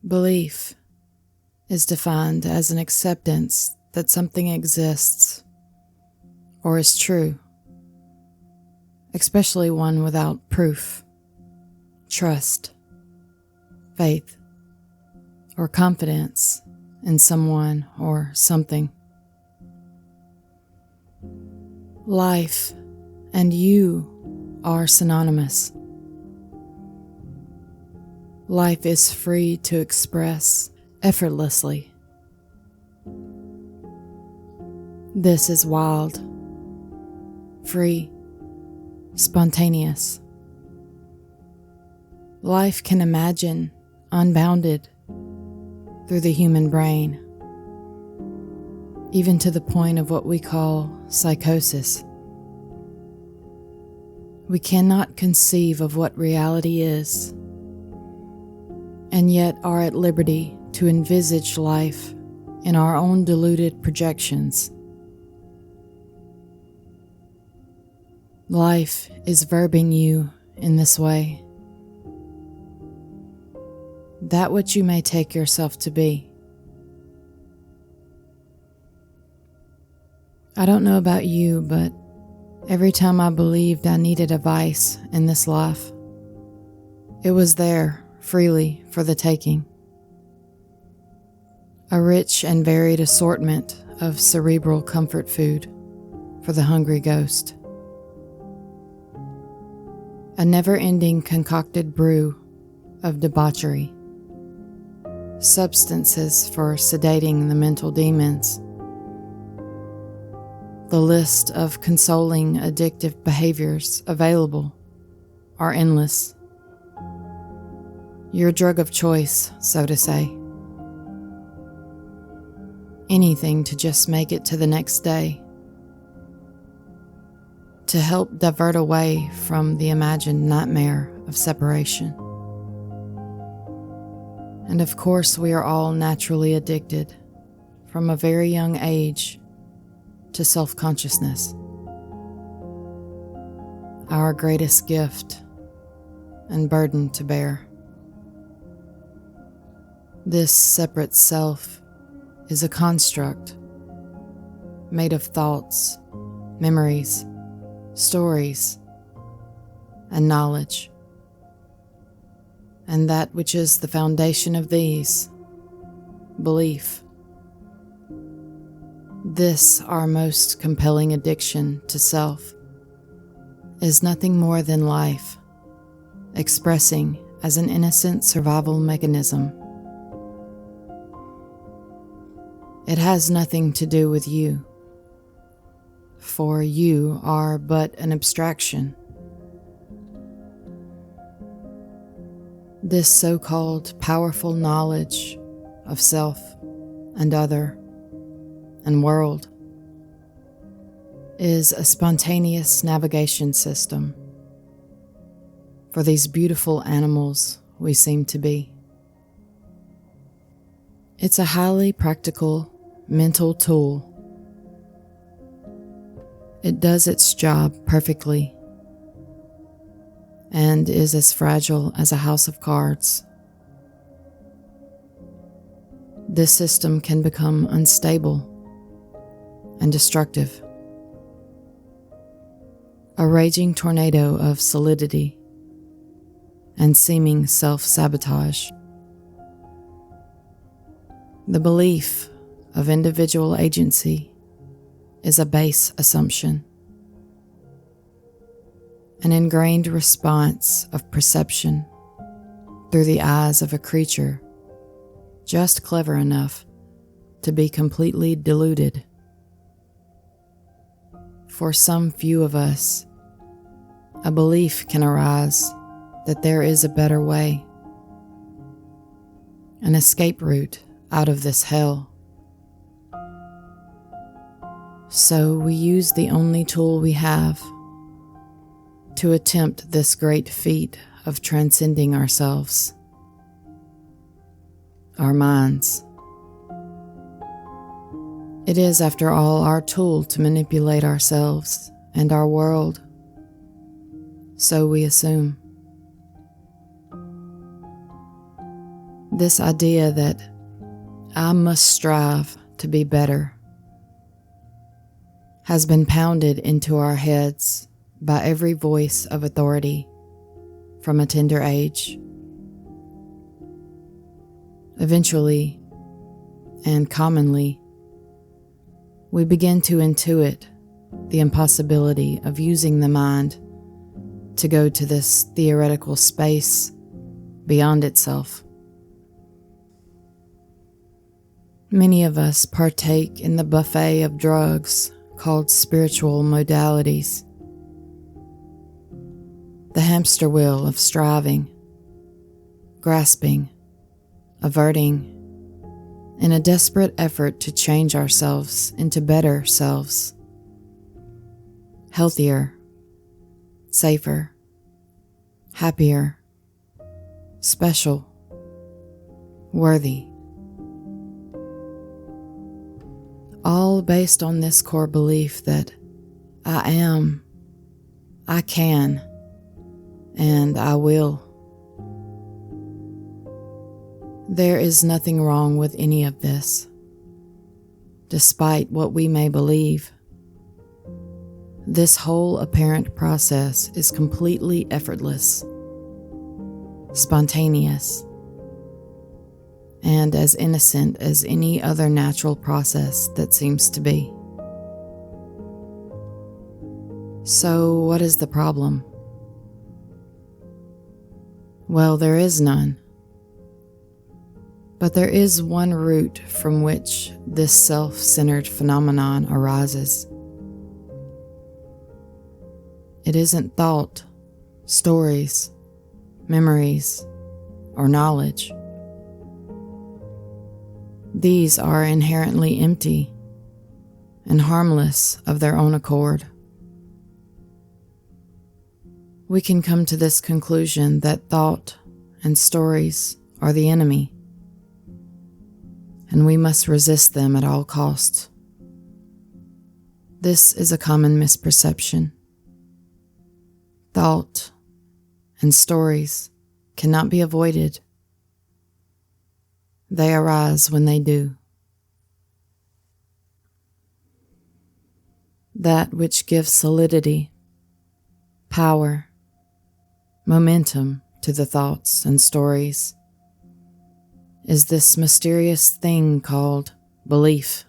Belief is defined as an acceptance that something exists or is true, especially one without proof, trust, faith, or confidence in someone or something. Life and you are synonymous. Life is free to express effortlessly. This is wild, free, spontaneous. Life can imagine unbounded through the human brain, even to the point of what we call psychosis. We cannot conceive of what reality is, and yet are at liberty to envisage life in our own deluded projections. Life is verbing you in this way. That which you may take yourself to be. I don't know about you, but every time I believed I needed a vice in this life, it was there freely for the taking. A rich and varied assortment of cerebral comfort food for the hungry ghost. A never-ending concocted brew of debauchery. Substances for sedating the mental demons. The list of consoling addictive behaviors available are endless. Your drug of choice, so to say. Anything to just make it to the next day. To help divert away from the imagined nightmare of separation. And of course, we are all naturally addicted from a very young age to self-consciousness. Our greatest gift and burden to bear. This separate self is a construct made of thoughts, memories, stories, and knowledge. And that which is the foundation of these, belief. This, our most compelling addiction to self, is nothing more than life, expressing as an innocent survival mechanism. It has nothing to do with you, for you are but an abstraction. This so-called powerful knowledge of self and other and world is a spontaneous navigation system for these beautiful animals we seem to be. It's a highly practical mental tool. It does its job perfectly and is as fragile as a house of cards. This system can become unstable and destructive. A raging tornado of solidity and seeming self-sabotage. The belief of individual agency is a base assumption, an ingrained response of perception through the eyes of a creature just clever enough to be completely deluded. For some few of us, a belief can arise that there is a better way, an escape route out of this hell. So we use the only tool we have to attempt this great feat of transcending ourselves, our minds. It is, after all, our tool to manipulate ourselves and our world, so we assume. This idea that I must strive to be better has been pounded into our heads by every voice of authority from a tender age. Eventually, and commonly, we begin to intuit the impossibility of using the mind to go to this theoretical space beyond itself. Many of us partake in the buffet of drugs called spiritual modalities, the hamster wheel of striving, grasping, averting, in a desperate effort to change ourselves into better selves, healthier, safer, happier, special, worthy. All based on this core belief that I am, I can, and I will. There is nothing wrong with any of this, despite what we may believe. This whole apparent process is completely effortless, spontaneous, and as innocent as any other natural process that seems to be. So, what is the problem? Well, there is none. But there is one root from which this self-centered phenomenon arises. It isn't thought, stories, memories, or knowledge. These are inherently empty and harmless of their own accord. We can come to this conclusion that thought and stories are the enemy, and we must resist them at all costs. This is a common misperception. Thought and stories cannot be avoided. They arise when they do. That which gives solidity, power, momentum to the thoughts and stories is this mysterious thing called belief.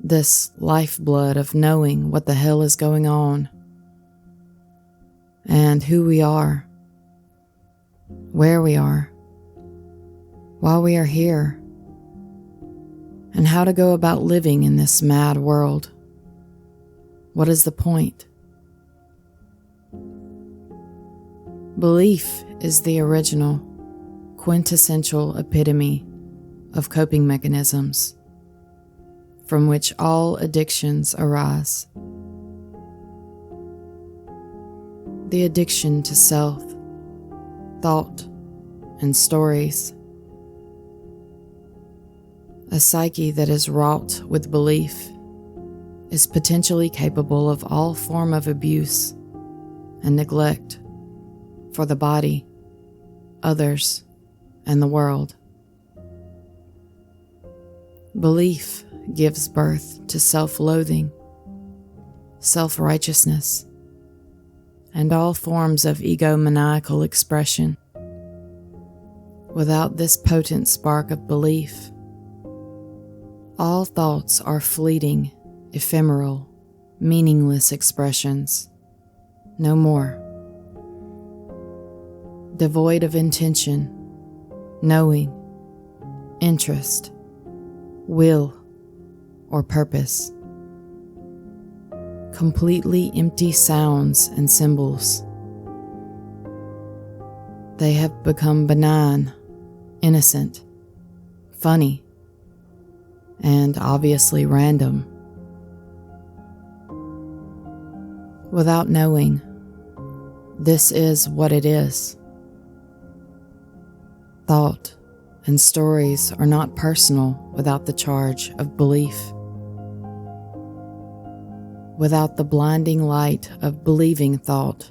This lifeblood of knowing what the hell is going on, and who we are, where we are, why we are here, and how to go about living in this mad world. What is the point? Belief is the original, quintessential epitome of coping mechanisms from which all addictions arise. The addiction to self, thought, and stories. A psyche that is wrought with belief is potentially capable of all form of abuse and neglect for the body, others, and the world. Belief gives birth to self-loathing, self-righteousness, and all forms of egomaniacal expression. Without this potent spark of belief, all thoughts are fleeting, ephemeral, meaningless expressions, no more. Devoid of intention, knowing, interest, will, or purpose. Completely empty sounds and symbols. They have become benign, innocent, funny, and obviously random. Without knowing, this is what it is. Thought and stories are not personal without the charge of belief. Without the blinding light of believing thought,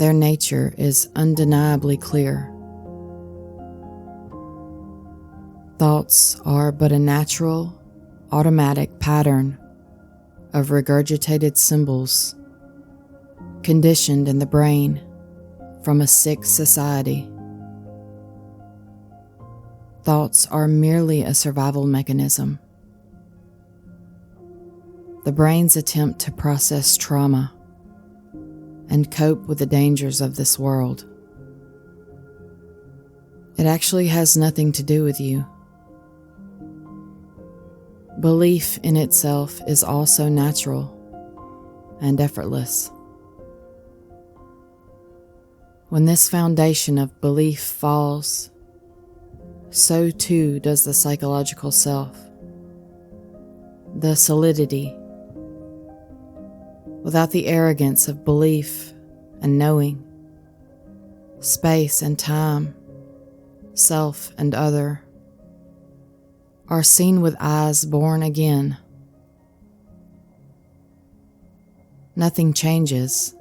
their nature is undeniably clear. Thoughts are but a natural, automatic pattern of regurgitated symbols conditioned in the brain from a sick society. Thoughts are merely a survival mechanism. The brain's attempt to process trauma and cope with the dangers of this world. It actually has nothing to do with you. Belief in itself is also natural and effortless. When this foundation of belief falls, so too does the psychological self, the solidity. Without the arrogance of belief and knowing, space and time, self and other, are seen with eyes born again. Nothing changes.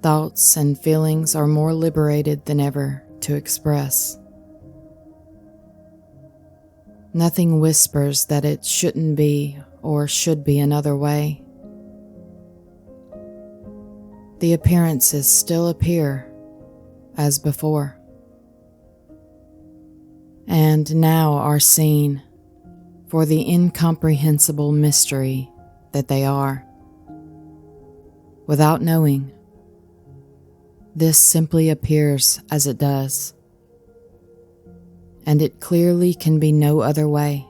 Thoughts and feelings are more liberated than ever to express. Nothing whispers that it shouldn't be or should be another way. The appearances still appear as before, and now are seen for the incomprehensible mystery that they are. Without knowing, this simply appears as it does, and it clearly can be no other way.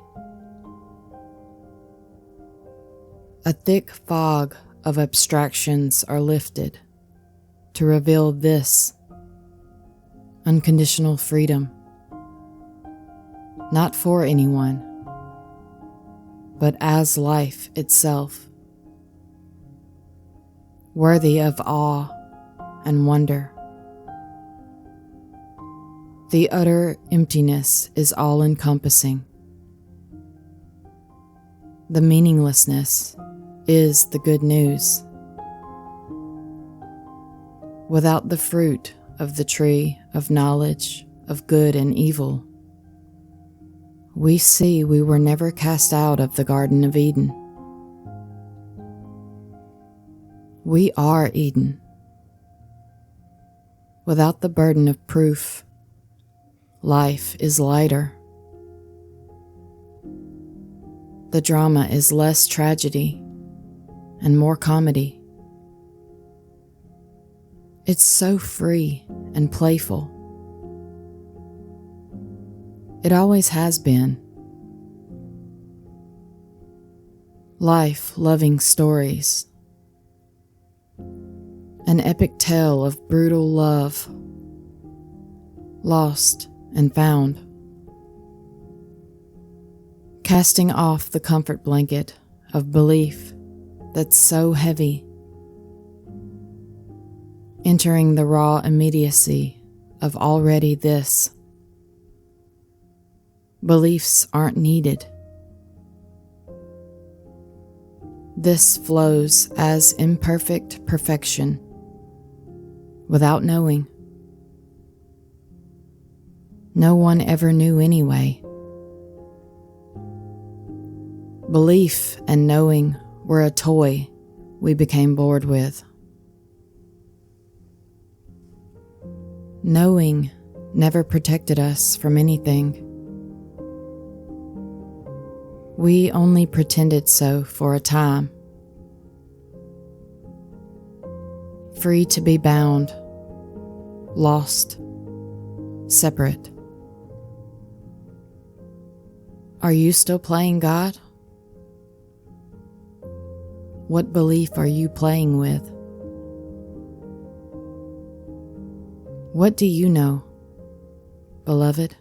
A thick fog of abstractions are lifted to reveal this unconditional freedom, not for anyone, but as life itself, worthy of awe and wonder. The utter emptiness is all-encompassing. The meaninglessness is the good news. Without the fruit of the tree of knowledge of good and evil, we see we were never cast out of the Garden of Eden. We are Eden. Without the burden of proof, life is lighter. The drama is less tragedy and more comedy. It's so free and playful. It always has been. Life-loving stories. An epic tale of brutal love, lost and found. Casting off the comfort blanket of belief that's so heavy. Entering the raw immediacy of already this. Beliefs aren't needed. This flows as imperfect perfection, without knowing. No one ever knew anyway. Belief and knowing were a toy we became bored with. Knowing never protected us from anything. We only pretended so for a time. Free to be bound, lost, separate. Are you still playing God? What belief are you playing with? What do you know, beloved?